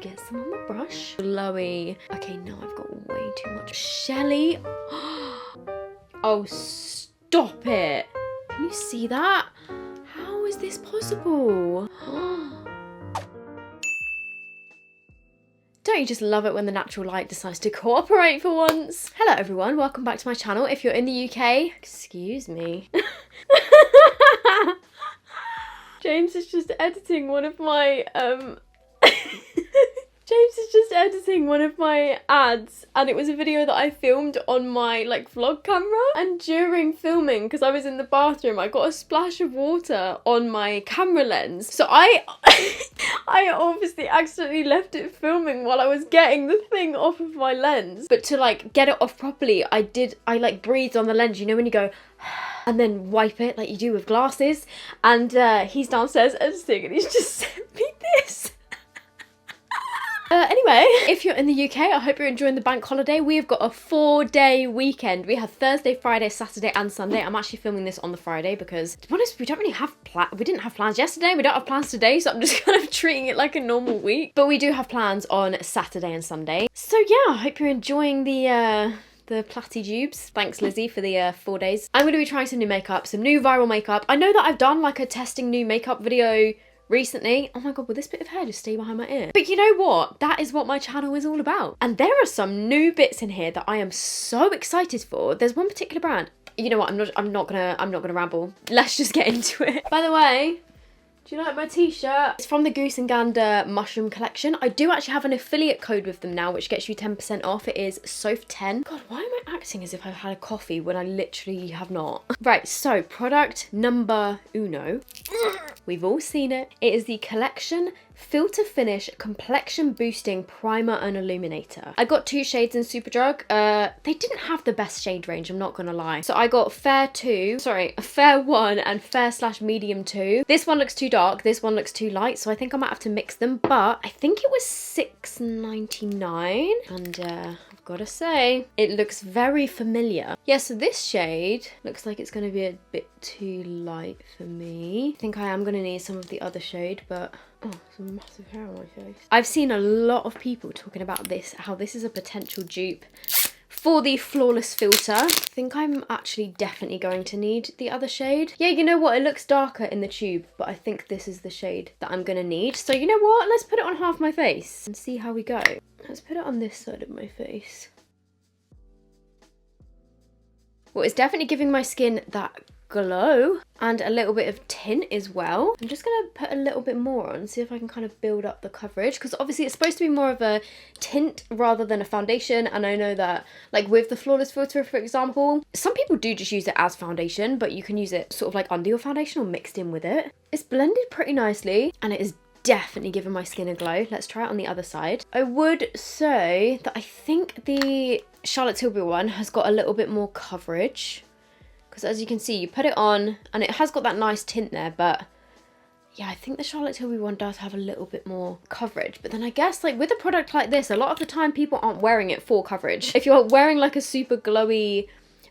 get some on my brush. Glowy. Okay, no, I've got way too much. Shelly. Oh, stop it. Can you see that? How is this possible? Don't you just love it when the natural light decides to cooperate for once? Hello everyone, welcome back to my channel. If you're in the UK, excuse me. James is just editing one of my James is just editing one of my ads, and it was a video that I filmed on my vlog camera, and during filming, because I was in the bathroom, I got a splash of water on my camera lens, so I obviously accidentally left it filming while I was getting the thing off of my lens. But to get it off properly, I breathed on the lens, you know when you go and then wipe it like you do with glasses, and he's downstairs editing and he's just sent me this. Anyway, if you're in the UK, I hope you're enjoying the bank holiday. We've got a 4-day weekend. We have Thursday, Friday, Saturday and Sunday. I'm actually filming this on the Friday because, to be honest, we don't really have we didn't have plans yesterday, we don't have plans today, so I'm just kind of treating it like a normal week. But we do have plans on Saturday and Sunday. So yeah, I hope you're enjoying the platy-jubes. Thanks Lizzie for the 4 days. I'm going to be trying some new makeup, some new viral makeup. I know that I've done a testing new makeup video recently. Oh my god, will this bit of hair just stay behind my ear? But you know what? That is what my channel is all about. And there are some new bits in here that I am so excited for. There's one particular brand. You know what? I'm not gonna ramble. Let's just get into it. By the way, do you like my t-shirt? It's from the Goose and Gander mushroom collection. I do actually have an affiliate code with them now, which gets you 10% off. It is SOF10. God, why am I acting as if I've had a coffee when I literally have not? Right, so product number uno. We've all seen it. It is the Collection Filter Finish Complexion Boosting Primer and Illuminator. I got 2 shades in Superdrug. They didn't have the best shade range, I'm not gonna lie. So I got Fair 1 and Fair/Medium 2. This one looks too dark, this one looks too light, so I think I might have to mix them, but I think it was $6.99, and I've gotta say, it looks very familiar. Yeah, so this shade looks like it's gonna be a bit too light for me. I think I am gonna need some of the other shade, but oh, some massive hair on my face. I've seen a lot of people talking about this, how this is a potential dupe for the Flawless filter. I think I'm actually definitely going to need the other shade. Yeah, you know what? It looks darker in the tube, but I think this is the shade that I'm gonna need. So you know what? Let's put it on half my face and see how we go. Let's put it on this side of my face. Well, it's definitely giving my skin that glow and a little bit of tint as well. I'm just gonna put a little bit more on, see if I can kind of build up the coverage, because obviously it's supposed to be more of a tint rather than a foundation, and I know that with the Flawless filter, for example, some people do just use it as foundation, but you can use it sort of under your foundation or mixed in with it. It's blended pretty nicely and it is definitely giving my skin a glow. Let's try it on the other side. I would say that I think the Charlotte Tilbury one has got a little bit more coverage, because as you can see, you put it on and it has got that nice tint there, but yeah, I think the Charlotte Tilbury one does have a little bit more coverage. But then I guess with a product like this, a lot of the time people aren't wearing it for coverage. If you're wearing a super glowy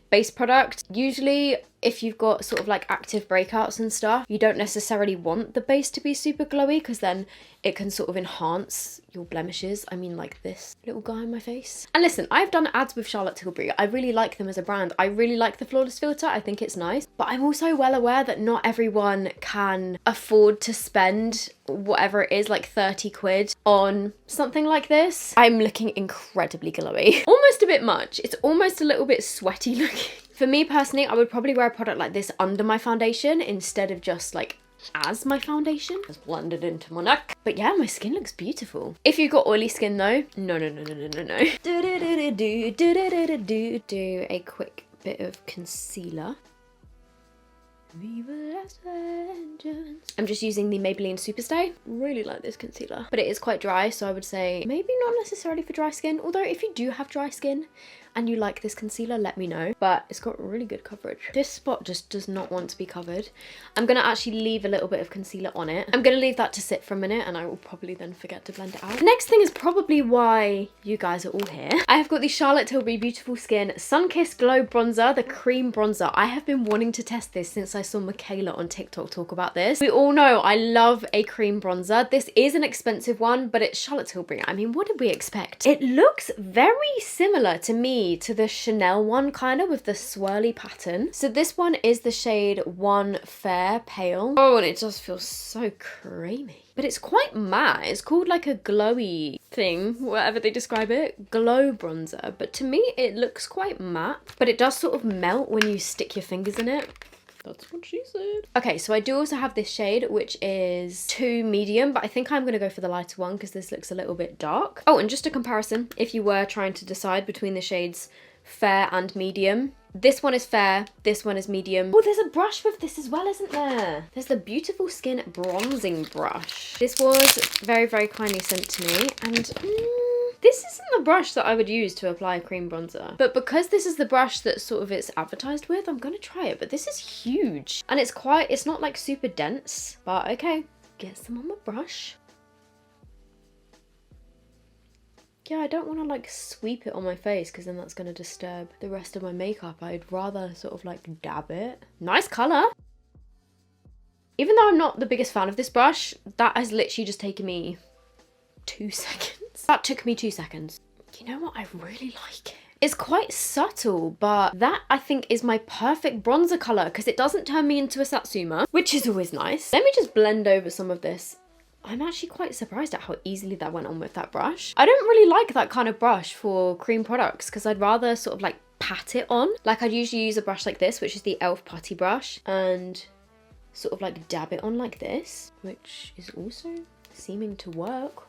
base product, usually if you've got sort of active breakouts and stuff, you don't necessarily want the base to be super glowy, because then it can sort of enhance your blemishes. I mean, like this little guy on my face. And listen, I've done ads with Charlotte Tilbury. I really like them as a brand. I really like the Flawless filter. I think it's nice. But I'm also well aware that not everyone can afford to spend whatever it is, 30 quid on something like this. I'm looking incredibly glowy. Almost a bit much. It's almost a little bit sweaty looking. For me personally, I would probably wear a product like this under my foundation instead of just as my foundation. Just blended into my neck. But yeah, my skin looks beautiful. If you've got oily skin though, no. Do a quick bit of concealer. I'm just using the Maybelline Superstay. Really like this concealer, but it is quite dry, so I would say maybe not necessarily for dry skin. Although if you do have dry skin, and you like this concealer, let me know. But it's got really good coverage. This spot just does not want to be covered. I'm gonna actually leave a little bit of concealer on it. I'm gonna leave that to sit for a minute and I will probably then forget to blend it out. The next thing is probably why you guys are all here. I have got the Charlotte Tilbury Beautiful Skin Sunkissed Glow Bronzer, the cream bronzer. I have been wanting to test this since I saw Michaela on TikTok talk about this. We all know I love a cream bronzer. This is an expensive one, but it's Charlotte Tilbury. I mean, what did we expect? It looks very similar to me to the Chanel one, kind of, with the swirly pattern. So this one is the shade One Fair Pale. Oh, and it just feels so creamy. But it's quite matte. It's called like a glowy thing, whatever they describe it. Glow bronzer. But to me, it looks quite matte. But it does sort of melt when you stick your fingers in it. That's what she said. Okay, so I do also have this shade, which is 2 medium, but I think I'm going to go for the lighter one because this looks a little bit dark. Oh, and just a comparison, if you were trying to decide between the shades fair and medium. This one is fair, this one is medium. Oh, there's a brush with this as well, isn't there? There's the Beautiful Skin bronzing brush. This was very, very kindly sent to me, and this isn't the brush that I would use to apply a cream bronzer. But because this is the brush that sort of it's advertised with, I'm gonna try it. But this is huge. And it's not like super dense, but okay. Get some on my brush. Yeah, I don't want to like sweep it on my face because then that's going to disturb the rest of my makeup. I'd rather sort of like dab it. Nice colour. Even though I'm not the biggest fan of this brush, that has literally just taken me 2 seconds. That took me 2 seconds. You know what? I really like it. It's quite subtle, but that I think is my perfect bronzer colour because it doesn't turn me into a Satsuma, which is always nice. Let me just blend over some of this. I'm actually quite surprised at how easily that went on with that brush. I don't really like that kind of brush for cream products because I'd rather sort of like pat it on. Like I'd usually use a brush like this, which is the e.l.f. Putty brush, and sort of like dab it on like this, which is also seeming to work.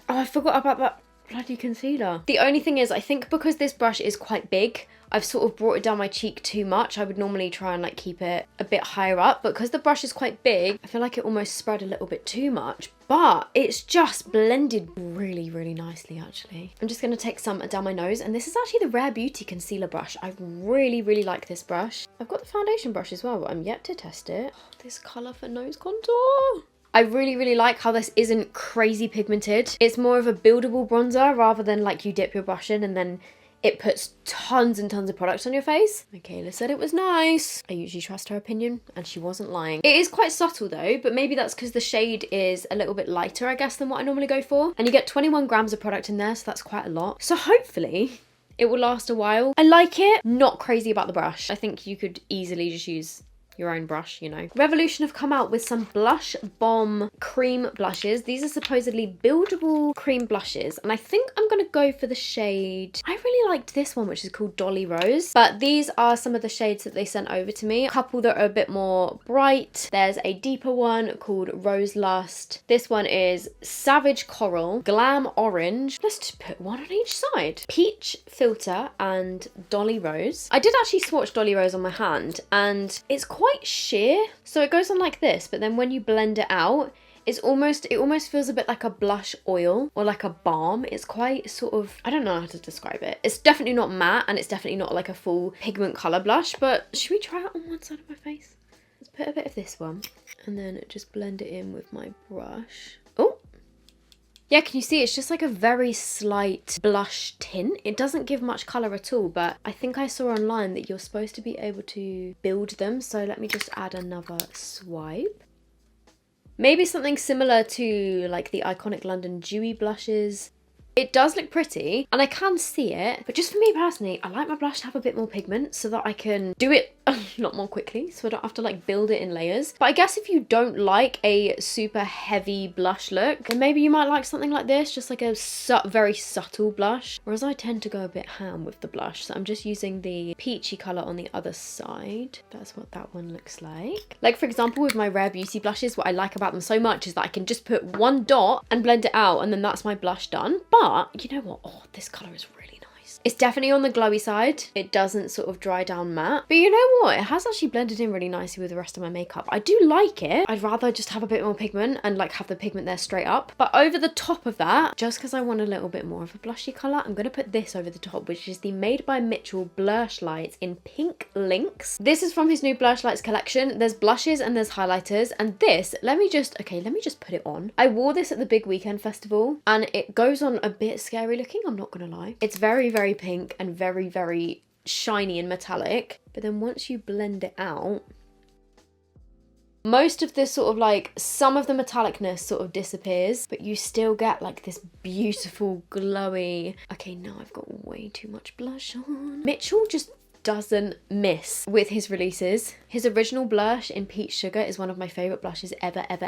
Oh, I forgot about that bloody concealer. The only thing is, I think because this brush is quite big, I've sort of brought it down my cheek too much. I would normally try and like keep it a bit higher up, but because the brush is quite big, I feel like it almost spread a little bit too much, but it's just blended really, really nicely actually. I'm just gonna take some down my nose, and this is actually the Rare Beauty concealer brush. I really, really like this brush. I've got the foundation brush as well, but I'm yet to test it. Oh, this colour for nose contour. I really, really like how this isn't crazy pigmented. It's more of a buildable bronzer rather than like you dip your brush in and then it puts tons and tons of product on your face. Michaela said it was nice. I usually trust her opinion, and she wasn't lying. It is quite subtle though, but maybe that's because the shade is a little bit lighter, I guess, than what I normally go for. And you get 21 grams of product in there, so that's quite a lot. So hopefully it will last a while. I like it. Not crazy about the brush. I think you could easily just use your own brush, you know. Revolution have come out with some Blush Bomb cream blushes. These are supposedly buildable cream blushes, and I think I'm gonna go for the shade. I really liked this one, which is called Dolly Rose, but these are some of the shades that they sent over to me. A couple that are a bit more bright. There's a deeper one called Rose Lust. This one is Savage Coral, Glam Orange. Let's just put one on each side. Peach Filter and Dolly Rose. I did actually swatch Dolly Rose on my hand, and it's quite sheer, so it goes on like this, but then when you blend it out, it almost feels a bit like a blush oil or like a balm. It's quite sort of, I don't know how to describe it. It's definitely not matte, and it's definitely not like a full pigment color blush, but should we try it on one side of my face? Let's put a bit of this one and then just blend it in with my brush. Oh yeah, can you see it's just like a very slight blush tint? It doesn't give much colour at all, but I think I saw online that you're supposed to be able to build them. So let me just add another swipe. Maybe something similar to like the iconic London Dewy blushes. It does look pretty and I can see it, but just for me personally, I like my blush to have a bit more pigment so that I can do it a lot more quickly, so I don't have to like build it in layers. But I guess if you don't like a super heavy blush look, then maybe you might like something like this, just like a very subtle blush. Whereas I tend to go a bit ham with the blush, so I'm just using the peachy colour on the other side. That's what that one looks like. Like for example, with my Rare Beauty blushes, what I like about them so much is that I can just put one dot and blend it out, and then that's my blush done. But you know what? Oh, this colour is really nice. It's definitely on the glowy side. It doesn't sort of dry down matte. But you know what? It has actually blended in really nicely with the rest of my makeup. I do like it. I'd rather just have a bit more pigment and like have the pigment there straight up. But over the top of that, just because I want a little bit more of a blushy colour, I'm going to put this over the top, which is the Made by Mitchell Blush Lights in Pink Lynx. This is from his new Blush Lights collection. There's blushes and there's highlighters. And this, let me just put it on. I wore this at the Big Weekend Festival and it goes on a bit scary looking, I'm not going to lie. It's very, very pink and very, very shiny and metallic. But then once you blend it out, most of this sort of like, some of the metallicness sort of disappears, but you still get like this beautiful glowy. Okay, now I've got way too much blush on. Mitchell just doesn't miss with his releases. His original blush in Peach Sugar is one of my favourite blushes ever. And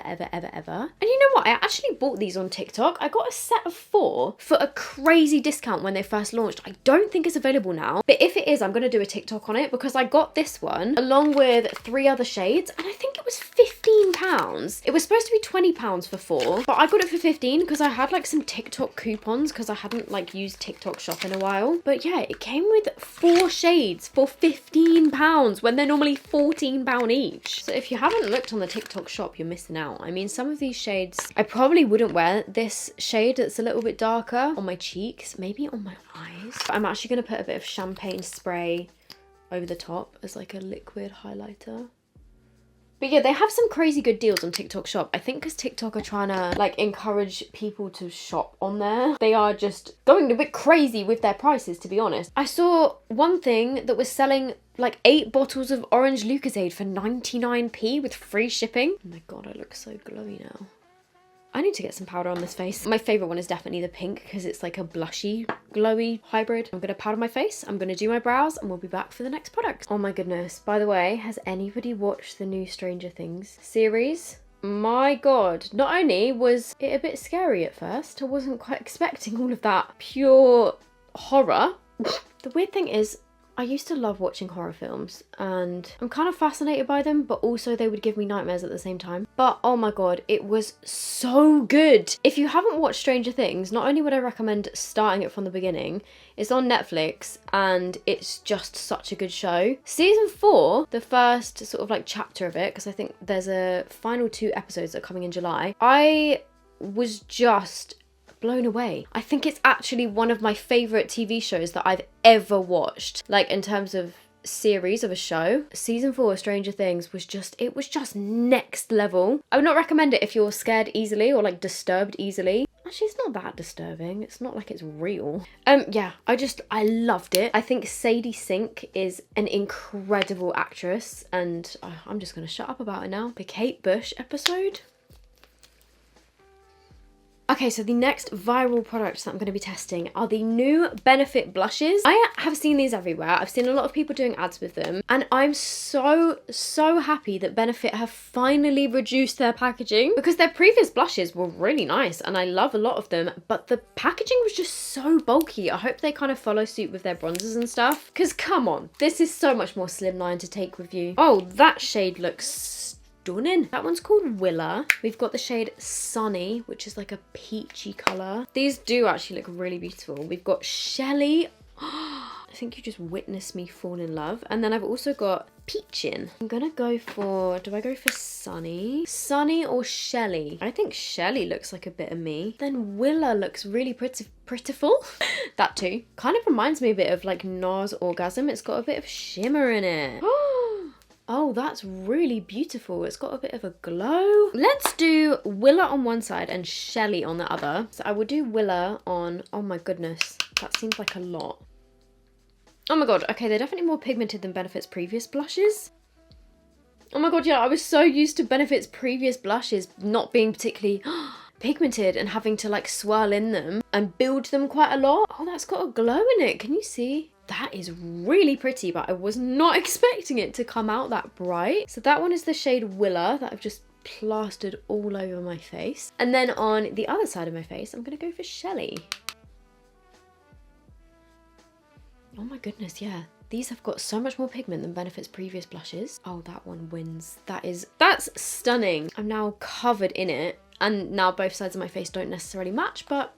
you know what? I actually bought these on TikTok. I got a set of 4 for a crazy discount when they first launched. I don't think it's available now, but if it is, I'm going to do a TikTok on it because I got this one along with 3 other shades and I think it was £15. It was supposed to be £20 for 4, but I got it for 15 because I had like some TikTok coupons because I hadn't like used TikTok Shop in a while. But yeah, it came with 4 shades for £15 when they're normally £14 each. So if you haven't looked on the TikTok Shop, you're missing out. I mean, some of these shades, I probably wouldn't wear this shade that's a little bit darker on my cheeks, maybe on my eyes. But I'm actually going to put a bit of champagne spray over the top as like a liquid highlighter. But yeah, they have some crazy good deals on TikTok Shop. I think because TikTok are trying to like encourage people to shop on there. They are just going a bit crazy with their prices, to be honest. I saw one thing that was selling like 8 bottles of orange Lucozade for 99p with free shipping. Oh my god, I look so glowy now. I need to get some powder on this face. My favourite one is definitely the pink because it's like a blushy, glowy hybrid. I'm going to powder my face, I'm going to do my brows, and we'll be back for the next product. Oh my goodness. By the way, has anybody watched the new Stranger Things series? My god. Not only was it a bit scary at first, I wasn't quite expecting all of that pure horror. The weird thing is, I used to love watching horror films and I'm kind of fascinated by them, but also they would give me nightmares at the same time. But oh my god, it was so good. If you haven't watched Stranger Things, not only would I recommend starting it from the beginning, it's on Netflix and it's just such a good show. Season 4, the first sort of like chapter of it, because I think there's a final 2 episodes that are coming in July, I was just blown away. I think it's actually one of my favourite TV shows that I've ever watched. Like in terms of series of a show, season 4 of Stranger Things was just, it was just next level. I would not recommend it if you're scared easily or like disturbed easily. Actually, it's not that disturbing. It's not like it's real. Yeah, I loved it. I think Sadie Sink is an incredible actress and I'm just gonna shut up about it now. The Kate Bush episode. Okay, so the next viral products that I'm going to be testing are the new Benefit blushes. I have seen these everywhere. I've seen a lot of people doing ads with them. And I'm so happy that Benefit have finally reduced their packaging because their previous blushes were really nice and I love a lot of them. But the packaging was just so bulky. I hope they kind of follow suit with their bronzers and stuff. Because come on, this is so much more slimline to take with you. Oh, that shade looks stunning. That one's called Willa. We've got the shade Sunny, which is like a peachy colour. These do actually look really beautiful. We've got Shelly. I think you just witnessed me fall in love. And then I've also got Peachin. I'm gonna go for, do I go for Sunny? Sunny or Shelly? I think Shelly looks like a bit of me. Then Willa looks really prettiful. That too. Kind of reminds me a bit of like NARS Orgasm. It's got a bit of shimmer in it. Oh, that's really beautiful. It's got a bit of a glow. Let's do Willa on one side and Shelly on the other. So I will do Willa on, oh my goodness, that seems like a lot. Oh my god, okay, they're definitely more pigmented than Benefit's previous blushes. Oh my god, yeah, I was so used to Benefit's previous blushes not being particularly pigmented and having to like swirl in them and build them quite a lot. Oh, that's got a glow in it. Can you see? That is really pretty, but I was not expecting it to come out that bright. So that one is the shade Willa that I've just plastered all over my face. And then on the other side of my face, I'm gonna go for Shelly. Oh my goodness, yeah. These have got so much more pigment than Benefit's previous blushes. Oh, that one wins. That's stunning. I'm now covered in it. And now both sides of my face don't necessarily match, but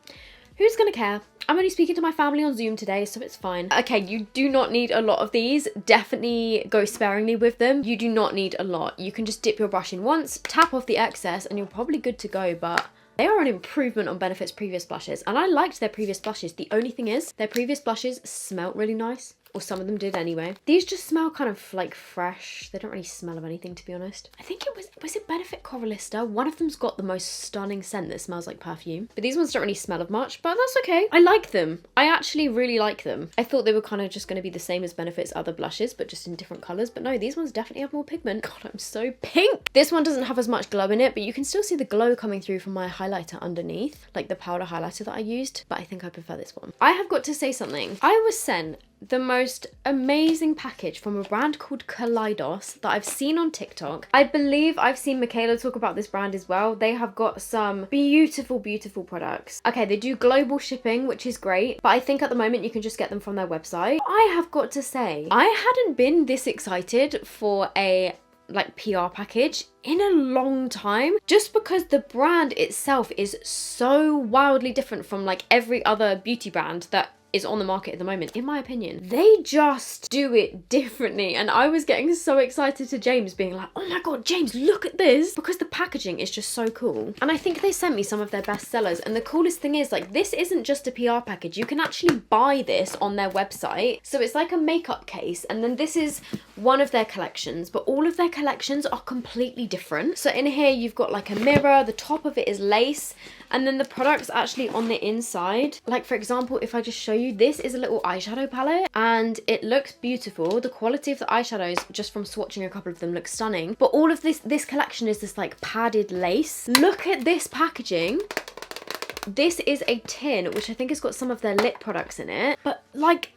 who's gonna care? I'm only speaking to my family on Zoom today, so it's fine. Okay, you do not need a lot of these. Definitely go sparingly with them. You do not need a lot. You can just dip your brush in once, tap off the excess, and you're probably good to go, but they are an improvement on Benefit's previous blushes, and I liked their previous blushes. The only thing is, their previous blushes smelt really nice. Or some of them did anyway. These just smell kind of like fresh. They don't really smell of anything, to be honest. I think it was it Benefit Coralista? One of them's got the most stunning scent that smells like perfume. But these ones don't really smell of much, but that's okay. I like them. I actually really like them. I thought they were kind of just going to be the same as Benefit's other blushes, but just in different colours. But no, these ones definitely have more pigment. God, I'm so pink. This one doesn't have as much glow in it, but you can still see the glow coming through from my highlighter underneath, like the powder highlighter that I used. But I think I prefer this one. I have got to say something. I was sent the most amazing package from a brand called Collidos that I've seen on TikTok. I believe I've seen Michaela talk about this brand as well. They have got some beautiful, beautiful products. Okay, they do global shipping, which is great, but I think at the moment you can just get them from their website. I have got to say, I hadn't been this excited for a like PR package in a long time, just because the brand itself is so wildly different from like every other beauty brand that is on the market at the moment, in my opinion. They just do it differently, and I was getting so excited to James, being like, oh my god, James, look at this, because the packaging is just so cool. And I think they sent me some of their best sellers, and the coolest thing is, like, this isn't just a PR package. You can actually buy this on their website. So it's like a makeup case, and then this is one of their collections, but all of their collections are completely different. So in here you've got like a mirror, the top of it is lace, and then the product's actually on the inside. Like, for example, if I just show you, this is a little eyeshadow palette and it looks beautiful. The quality of the eyeshadows, just from swatching a couple of them, looks stunning. But all of this collection is this like padded lace. Look at this packaging. This is a tin, which I think has got some of their lip products in it. But like,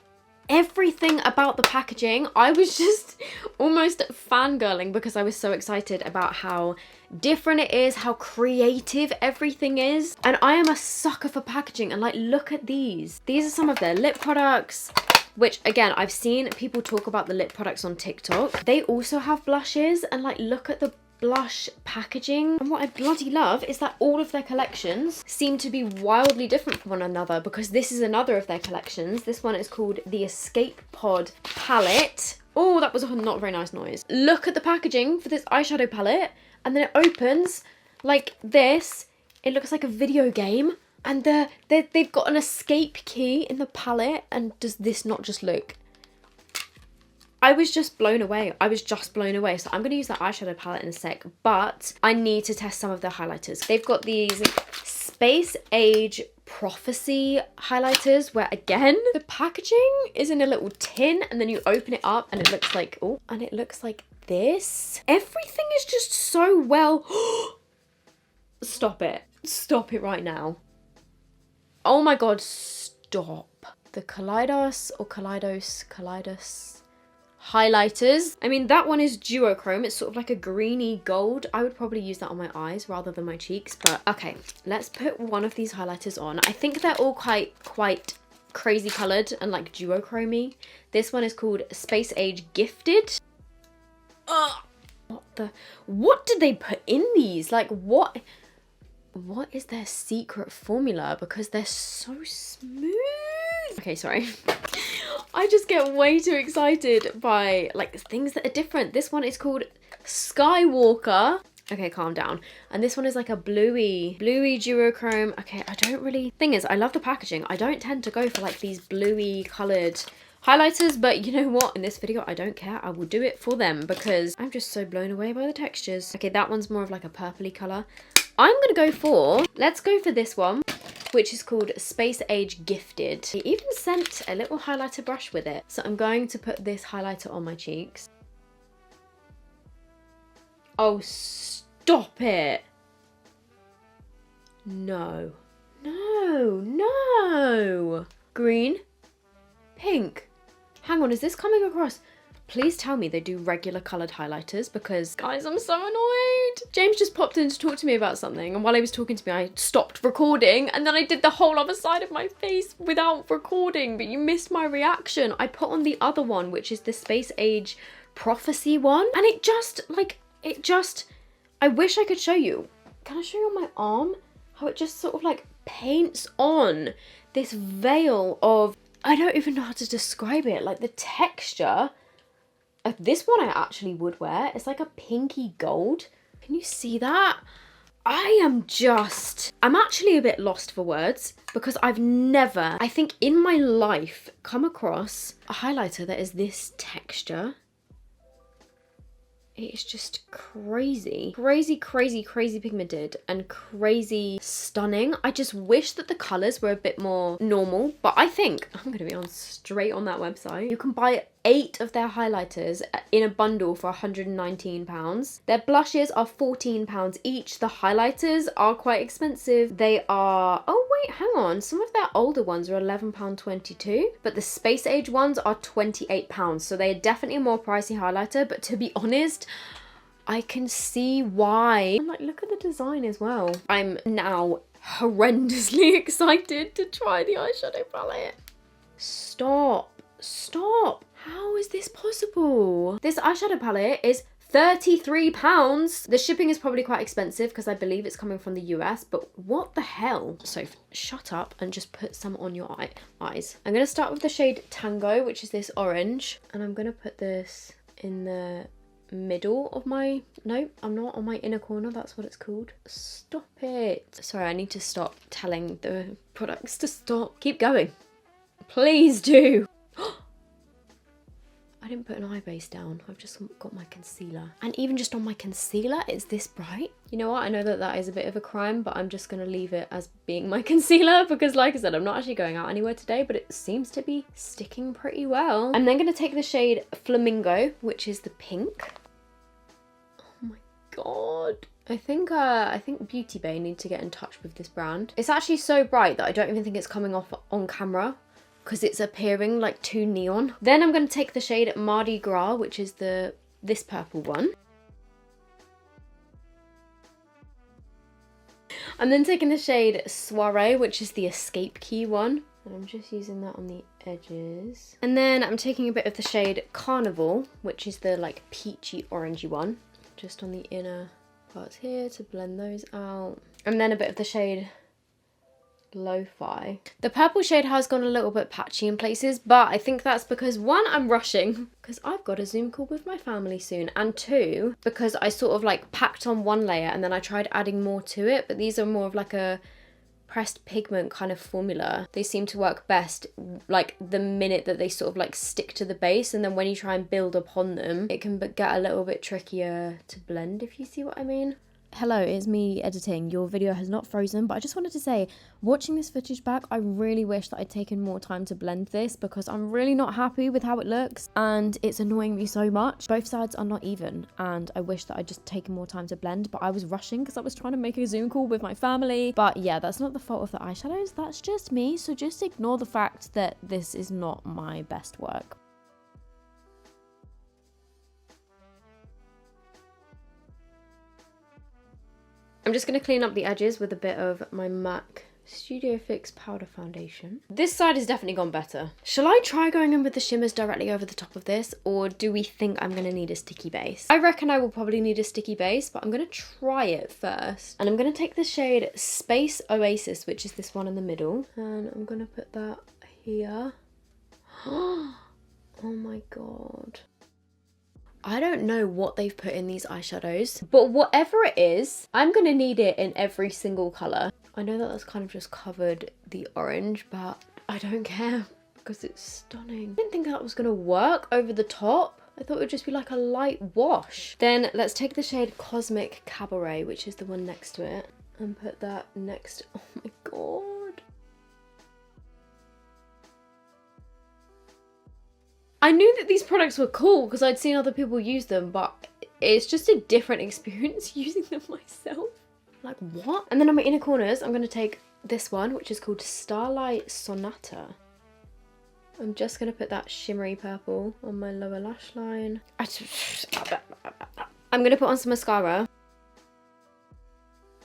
everything about the packaging, I was just almost fangirling because I was so excited about how different it is, how creative everything is. And I am a sucker for packaging, and like, look at these. These are some of their lip products, which again, I've seen people talk about the lip products on TikTok. They also have blushes, and like, look at the blush packaging. And what I bloody love is that all of their collections seem to be wildly different from one another, because this is another of their collections. This one is called the Escape Pod Palette. Oh, that was a not very nice noise. Look at the packaging for this eyeshadow palette, and then it opens like this. It looks like a video game, and they've got an escape key in the palette. And does this not just look... I was just blown away. I was just blown away. So I'm going to use that eyeshadow palette in a sec, but I need to test some of their highlighters. They've got these Space Age Prophecy highlighters, where again, the packaging is in a little tin, and then you open it up and it looks like, oh, and it looks like this. Everything is just so well... Stop it. Stop it right now. Oh my god, stop. The Collidos highlighters. I mean, that one is duochrome. It's sort of like a greeny gold. I would probably use that on my eyes rather than my cheeks, but okay, let's put one of these highlighters on. I think they're all quite crazy coloured and like duochromy. This one is called Space Age Gifted. What did they put in these? Like, what is their secret formula? Because they're so smooth. Okay, sorry. I just get way too excited by like things that are different. This one is called Skywalker. Okay, calm down. And this one is like a bluey duochrome. Okay, I don't really... Thing is, I love the packaging. I don't tend to go for like these bluey coloured highlighters, but you know what? In this video, I don't care. I will do it for them because I'm just so blown away by the textures. Okay, that one's more of like a purpley colour. I'm gonna go for... Let's go for this one, which is called Space Age Gifted. They even sent a little highlighter brush with it. So I'm going to put this highlighter on my cheeks. Oh, stop it. No. No, no. Green. Pink. Hang on, is this coming across? Please tell me they do regular coloured highlighters, because guys, I'm so annoyed. James just popped in to talk to me about something, and while he was talking to me, I stopped recording, and then I did the whole other side of my face without recording, but you missed my reaction. I put on the other one, which is the Space Age Prophecy one, and it just, I wish I could show you. Can I show you on my arm? How it just sort of like paints on this veil of, I don't even know how to describe it, like the texture. This one I actually would wear. It's like a pinky gold. Can you see that? I'm actually a bit lost for words because I've never, I think in my life, come across a highlighter that is this texture. It is just crazy. Crazy pigmented and crazy stunning. I just wish that the colours were a bit more normal, but I think, I'm going to be on straight on that website, you can buy 8 of their highlighters in a bundle for £119. Their blushes are £14 each. The highlighters are quite expensive. They are, oh wait, hang on. Some of their older ones are £11.22, but the Space Age ones are £28. So they are definitely a more pricey highlighter, but to be honest, I can see why. And like, look at the design as well. I'm now horrendously excited to try the eyeshadow palette. Stop. How is this possible? This eyeshadow palette is £33. The shipping is probably quite expensive because I believe it's coming from the US, but what the hell? So shut up and just put some on your eyes. I'm going to start with the shade Tango, which is this orange, and I'm going to put this in the middle of my, no, I'm not, on my inner corner, that's what it's called. Stop it. Sorry, I need to stop telling the products to stop. Keep going. Please do. I didn't put an eye base down. I've just got my concealer. And even just on my concealer, it's this bright. You know what? I know that that is a bit of a crime, but I'm just going to leave it as being my concealer because like I said, I'm not actually going out anywhere today, but it seems to be sticking pretty well. I'm then going to take the shade Flamingo, which is the pink. Oh my God. I think Beauty Bay need to get in touch with this brand. It's actually so bright that I don't even think it's coming off on camera, because it's appearing like too neon. Then I'm going to take the shade Mardi Gras, which is this purple one. I'm then taking the shade Soiree, which is the Escape Key one. And I'm just using that on the edges. And then I'm taking a bit of the shade Carnival, which is the like peachy orangey one, just on the inner parts here to blend those out. And then a bit of the shade Lo-Fi. The purple shade has gone a little bit patchy in places, but I think that's because one, I'm rushing because I've got a Zoom call with my family soon, and two, because I sort of like packed on one layer and then I tried adding more to it, but these are more of like a pressed pigment kind of formula. They seem to work best like the minute that they sort of like stick to the base, and then when you try and build upon them, it can get a little bit trickier to blend, if you see what I mean. Hello, it's me editing. Your video has not frozen, but I just wanted to say, watching this footage back, I really wish that I'd taken more time to blend this because I'm really not happy with how it looks and it's annoying me so much. Both sides are not even and I wish that I'd just taken more time to blend, but I was rushing because I was trying to make a Zoom call with my family. But yeah, that's not the fault of the eyeshadows, that's just me, so just ignore the fact that this is not my best work. I'm just going to clean up the edges with a bit of my MAC Studio Fix Powder Foundation. This side has definitely gone better. Shall I try going in with the shimmers directly over the top of this, or do we think I'm going to need a sticky base? I reckon I will probably need a sticky base, but I'm going to try it first. And I'm going to take the shade Space Oasis, which is this one in the middle, and I'm going to put that here. Oh my God. I don't know what they've put in these eyeshadows, but whatever it is, I'm going to need it in every single colour. I know that that's kind of just covered the orange, but I don't care because it's stunning. I didn't think that was going to work over the top. I thought it would just be like a light wash. Then let's take the shade Cosmic Cabaret, which is the one next to it, and put that next. Oh my God. I knew that these products were cool because I'd seen other people use them, but it's just a different experience using them myself. Like, what? And then on my inner corners, I'm going to take this one, which is called Starlight Sonata. I'm just going to put that shimmery purple on my lower lash line. I'm going to put on some mascara.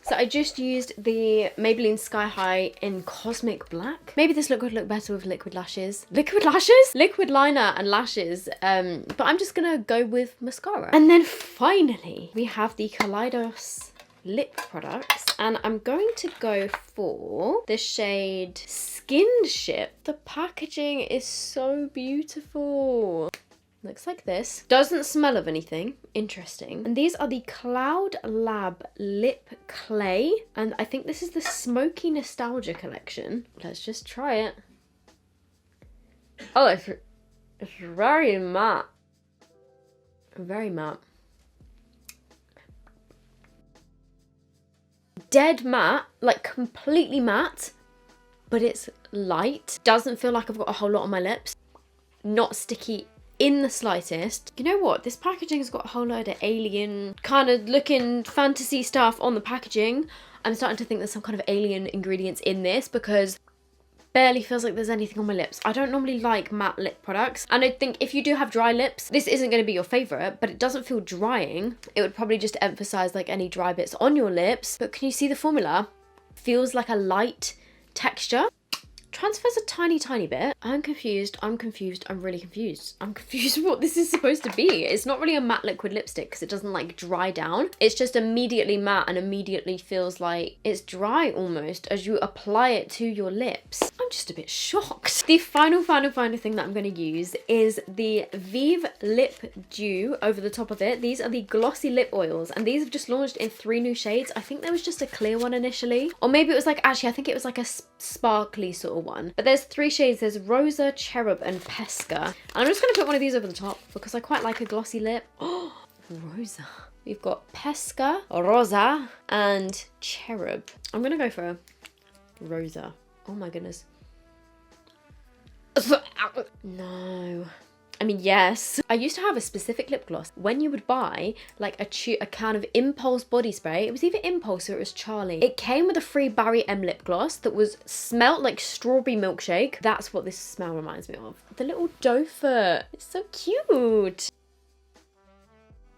So I just used the Maybelline Sky High in Cosmic Black. Maybe this look would look better with liquid lashes. Liquid lashes? Liquid liner and lashes. But I'm just gonna go with mascara. And then finally, we have the Collidos lip products, and I'm going to go for the shade Skinship. The packaging is so beautiful. Looks like this. Doesn't smell of anything. Interesting. And these are the Cloud Lab Lip Clay, and I think this is the Smoky Nostalgia collection. Let's just try it. Oh, it's very matte. Very matte. Dead matte, like completely matte, but it's light. Doesn't feel like I've got a whole lot on my lips. Not sticky in the slightest. You know what? This packaging's got a whole load of alien kind of looking fantasy stuff on the packaging. I'm starting to think there's some kind of alien ingredients in this because barely feels like there's anything on my lips. I don't normally like matte lip products, and I think if you do have dry lips, this isn't going to be your favourite, but it doesn't feel drying. It would probably just emphasise like any dry bits on your lips. But can you see the formula? Feels like a light texture. Transfers a tiny bit. I'm confused, I'm really confused. I'm confused what this is supposed to be. It's not really a matte liquid lipstick because it doesn't like dry down. It's just immediately matte and immediately feels like it's dry almost as you apply it to your lips. I'm just a bit shocked. The final thing that I'm going to use is the Vive Lip Dew over the top of it. These are the Glossy Lip Oils, and these have just launched in 3 new shades. I think there was just a clear one initially, or maybe it was like, actually I think it was like a sparkly sort of one. But there's 3 shades. There's Rosa, Cherub and Pesca. And I'm just going to put one of these over the top because I quite like a glossy lip. Oh, Rosa. We've got Pesca, Rosa and Cherub. I'm going to go for Rosa. Oh my goodness. No. I mean, yes. I used to have a specific lip gloss. When you would buy like a can of Impulse body spray, it was either Impulse or it was Charlie. It came with a free Barry M lip gloss that smelled like strawberry milkshake. That's what this smell reminds me of. The little doe foot. It's so cute.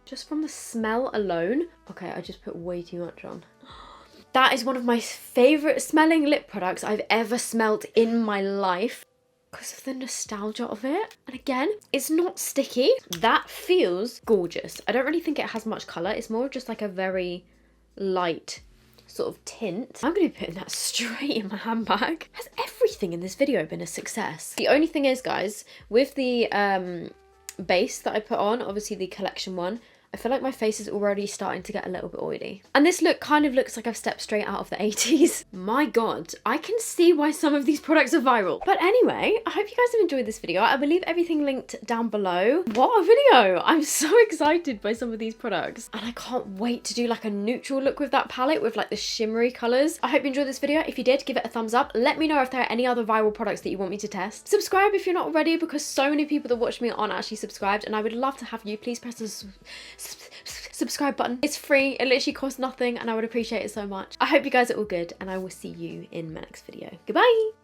Just from the smell alone. Okay, I just put way too much on. That is one of my favourite smelling lip products I've ever smelled in my life, because of the nostalgia of it. And again, it's not sticky. That feels gorgeous. I don't really think it has much colour. It's more just like a very light sort of tint. I'm going to be putting that straight in my handbag. Has everything in this video been a success? The only thing is, guys, with the base that I put on, obviously the collection one, I feel like my face is already starting to get a little bit oily. And this look kind of looks like I've stepped straight out of the 80s. My God, I can see why some of these products are viral. But anyway, I hope you guys have enjoyed this video. I will leave everything linked down below. What a video! I'm so excited by some of these products. And I can't wait to do like a neutral look with that palette with like the shimmery colours. I hope you enjoyed this video. If you did, give it a thumbs up. Let me know if there are any other viral products that you want me to test. Subscribe if you're not already, because so many people that watch me aren't actually subscribed, and I would love to have you. Please press the subscribe button. It's free, it literally costs nothing, and I would appreciate it so much. I hope you guys are all good, and I will see you in my next video. Goodbye!